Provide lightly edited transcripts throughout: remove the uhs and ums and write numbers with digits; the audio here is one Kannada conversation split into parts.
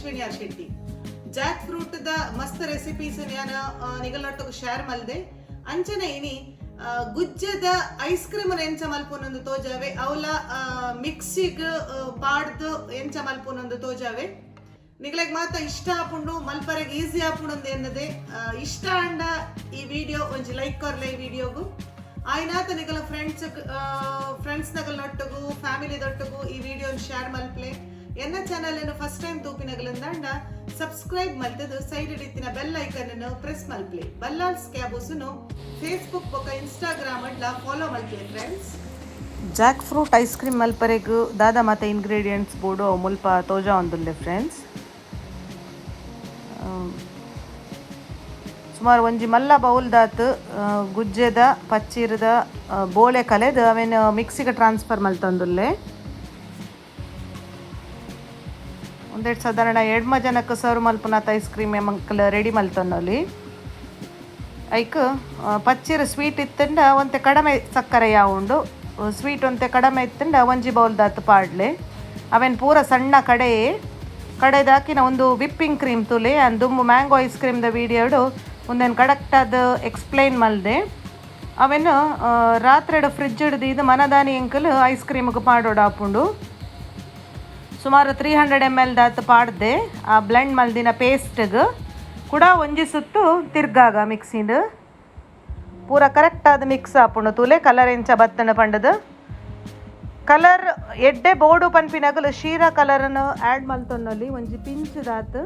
Ashwini R Shetty. Jackfruit da mast recipes niyana nigalnottu share malde. Anchana ini ಗುಜ್ಜದ ಐಸ್ ಕ್ರೀಮ್ ಎಂಚ ಮಲ್ಪುನೊಂದು ತೋಜಾವೆ ಅವಲ ಮಿಕ್ಸಿಗ್ ಪಾಡ್ದು ಎಂಚ ಮಲ್ಪುನೊಂದು ತೋಜಾವೆ ನಿಗ್ಲೆಗ್ ಮಾತ ಇಷ್ಟ ಆಪುಂಡು ಮಲ್ಪರೆಗ್ ಈಸಿ ಆಪುಂಡು ಎನ್ನದೆ ಇಷ್ಟ ಅಂಡ ಈ ವಿಡಿಯೋ ಒಂಜಿ ಲೈಕ್ ಕೊರ್ಲೆ ಈ ವಿಡಿಯೋಗು ಆಯ್ನಾತ ನಿಗಲ ಫ್ರೆಂಡ್ಸ್ ನಗಲ್ ನೊಟ್ಟಗು ಫ್ಯಾಮಿಲಿ ದೊಟ್ಟಗು ಈ ವಿಡಿಯೋ ಶೇರ್ ಮಲ್ಪ್ಲೆ ಎನ್ನ ಚಾನಲ್ ಅನ್ನು ಫಸ್ಟ್ ಟೈಮ್ ತೂಪಿನಗಲಿಂದ ಸಬ್ಸ್ಕ್ರೈಬ್ ಮಲ್ತದು ಸೈಡ್ ಇತ್ತಿನ ಬೆಲ್ ಐಕನ್ ಅನ್ನು ಪ್ರೆಸ್ ಮಲ್ಪ್ಲೆ ಬಲ್ಲಾಲ್ಸ್ ಕ್ಯಾಬೋಸ್ನು ಫೇಸ್ಬುಕ್ ಬೊಕ ಇನ್ಸ್ಟಾಗ್ರಾಮ್ ಅಡ್ಲ ಫಾಲೋ ಮಲ್ಪ್ಲೆ friends. Jack fruit ice cream ಮಲ್ಪರೆಗು ದಾದ ಮತ್ತೆ ಇಂಗ್ರೀಡಿಯೆಂಟ್ಸ್ ಬೋರ್ಡು ಮುಲ್ಪ ತೋಜಾ ಒಂದುಲ್ಲೆ ಫ್ರೆಂಡ್ಸ್. ಸುಮಾರು ಒಂಜಿ ಮಲ್ಲ ಬೌಲ್ ದಾತ್ ಗುಜ್ಜೆದ ಪಚ್ಚಿರದ ಬೋಳೆ ಕಲೆದು ಅವೇನು ಮಿಕ್ಸಿಗೆ ಟ್ರಾನ್ಸ್ಫರ್ ಮಲ್ತೊಂದುಲ್ಲೆ. ಒಂದೆರಡು ಸಾಧಾರಣ 2 ಜನಕ್ಕೆ ಸರ್ವ್ ಮಲ್ಪುನಾಥ ಐಸ್ ಕ್ರೀಮ್ ಮಂಕಲ್ ರೆಡಿ ಮಲ್ತೊನ್ನೊಲಿ. ಐಕ್ ಪಚ್ಚಿರ ಸ್ವೀಟ್ ಇತ್ತಂಡ ಒಂತೆ ಕಡಿಮೆ ಸಕ್ಕರೆ ಯಾವುಂಡು ಸ್ವೀಟ್ ಒಂತೆ ಕಡಿಮೆ ಇತ್ತಂಡ ಒಂಜಿ ಬೌಲ್ ದಾತ್ ಪಾಡ್ಲೆ ಅವೇನು ಪೂರ ಸಣ್ಣ ಕಡೆದಾಕಿನ ಒಂದು ವಿಪ್ಪಿಂಗ್ ಕ್ರೀಮ್ ತುಲೆ ಅಂಡ್ ದುಂಬು ಮ್ಯಾಂಗೋ ಐಸ್ ಕ್ರೀಮ್ದ ವೀಡಿಯೋಡು ಒಂದೇನು ಕಡಕ್ಟಾದ ಎಕ್ಸ್ಪ್ಲೈನ್ ಮಲ್ದೆ ಅವೇನು ರಾತ್ರಿ ಫ್ರಿಜ್ ಹಿಡ್ದು ಇದು ಮನದಾನಿ ಎಂಕಲ್ ಐಸ್ ಕ್ರೀಮ್ಗೆ ಪಾಡೋಡು ಆಪುಂಡು. ಸುಮಾರು 300 ml ದಾತ್ ಪಾಡ್ದೆ ಆ ಬ್ಲೆಂಡ್ ಮಲ್ದಿನ ಪೇಸ್ಟ್ಗೆ ಕೂಡ ಒಂಜಿ ಸುತ್ತು ತಿರ್ಗಾಗ ಮಿಕ್ಸಿಂದು ಪೂರ ಕರೆಕ್ಟಾದ ಮಿಕ್ಸ್ ಆಪುಂಡು ತೂಲೆ ಕಲರ್ ಎಂಚ ಬತ್ತಣ ಪಂಡದು ಕಲರ್ ಎಡ್ಡೆ ಬೋರ್ಡು ಪನ್ಪಿನಗಲು ಶೀರಾ ಕಲರನ್ನು ಆ್ಯಡ್ ಮಲ್ತೊನ್ನೊಲಿ ಒಂಜಿ ಪಿಂಚ್ ದಾತ್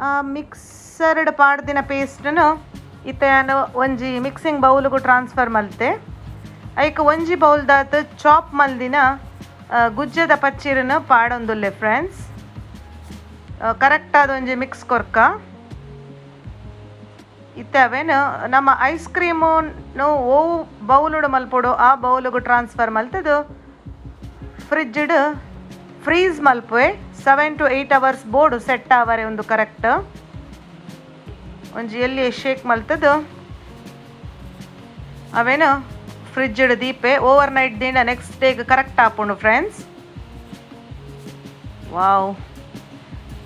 ಆ ಮಿಕ್ಸರ್ಡ್ ಪಾಡ್ದಿನ ಪೇಸ್ಟನ್ನು ಇತ್ತ ಒಂಜಿ ಮಿಕ್ಸಿಂಗ್ ಬೌಲ್ಗೂ ಟ್ರಾನ್ಸ್ಫರ್ ಮಲ್ತೆ ಐಕ್ ಒಂಜಿ ಬೌಲ್ ದಾತ್ ಚಾಪ್ ಮಲ್ದಿನ ಗುಜ್ಜದ ಪಚ್ಚಿರನ್ನು ಪಾಡೊಂದುಲ್ಲೆ ಫ್ರೆಂಡ್ಸ್. ಕರೆಕ್ಟಾದ ಒಂಜಿ ಮಿಕ್ಸ್ ಕೊರ್ಕ ಇತ್ತವೇನು ನಮ್ಮ ಐಸ್ ಕ್ರೀಮನ್ನು ಓ ಬೌಲುಡು ಮಲ್ಪೊಡು ಆ ಬೌಲಿಗೂ ಟ್ರಾನ್ಸ್ಫರ್ ಮಲ್ತದು ಫ್ರಿಜ್ಡ್ ಫ್ರೀಸ್ ಮಲ್ಪುವೆ 7 to 8 hours ಬೋರ್ಡು ಸೆಟ್ ಆವರೆ ಒಂದು ಕರೆಕ್ಟ್ ಒಂಜಿ ಎಲ್ಲಿ ಶೇಕ್ ಮಲ್ತದು ಅವೇನು ಫ್ರಿಜ್ಡ್ ದೀಪೆ ಓವರ್ ನೈಟ್ ದಿಂದ ನೆಕ್ಸ್ಟ್ ಡೇಗೆ ಕರೆಕ್ಟ್ ಆಪುಂಡು ಫ್ರೆಂಡ್ಸ್. ವಾವ್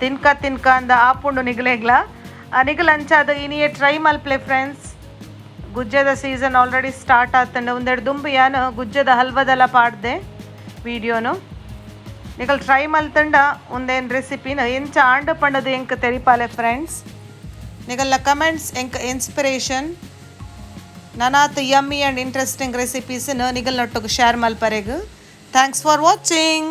ತಿನ್ಕ ಅಂದ ಆಪುಂಡು ನಿಗಲೇಗ್ಲ ನಿಗಲ್ ಅಂಚಾದ ಇನಿಯೇ ಟ್ರೈ ಮಲ್ಪ್ಲೆ ಫ್ರೆಂಡ್ಸ್. ಗುಜ್ಜದ ಸೀಸನ್ ಆಲ್ರೆಡಿ ಸ್ಟಾರ್ಟ್ ಆತಂಡು ಒಂದೆರಡು ದುಂಬು ಯಾನು ಗುಜ್ಜದ ಹಲ್ವದೆಲ್ಲ ಪಾಡ್ದೆ ವಿಡಿಯೋನು ನಿಗಲ್ ಟ್ರೈ ಮಲ್ತಂಡ ಒಂದೇನು ರೆಸಿಪಿನ ಎಂಚ ಆಂಡು ಪಂಡದು ಎಂಕ ತೆರಿಪಾಲೆ ಫ್ರೆಂಡ್ಸ್. ನಿಗಲ್ಲ ಕಮೆಂಟ್ಸ್ ಎಂಕ ಇನ್ಸ್ಪಿರೇಷನ್ ನನಾತ್ ಯಮ್ಮಿ ಆ್ಯಂಡ್ ಇಂಟ್ರೆಸ್ಟಿಂಗ್ ರೆಸಿಪೀಸನ್ನು ನಿಗಲ್ ನೊಟ್ಟಿಗೆ ಶೇರ್ ಮಲ್ಪರೆಗು. Thanks for watching.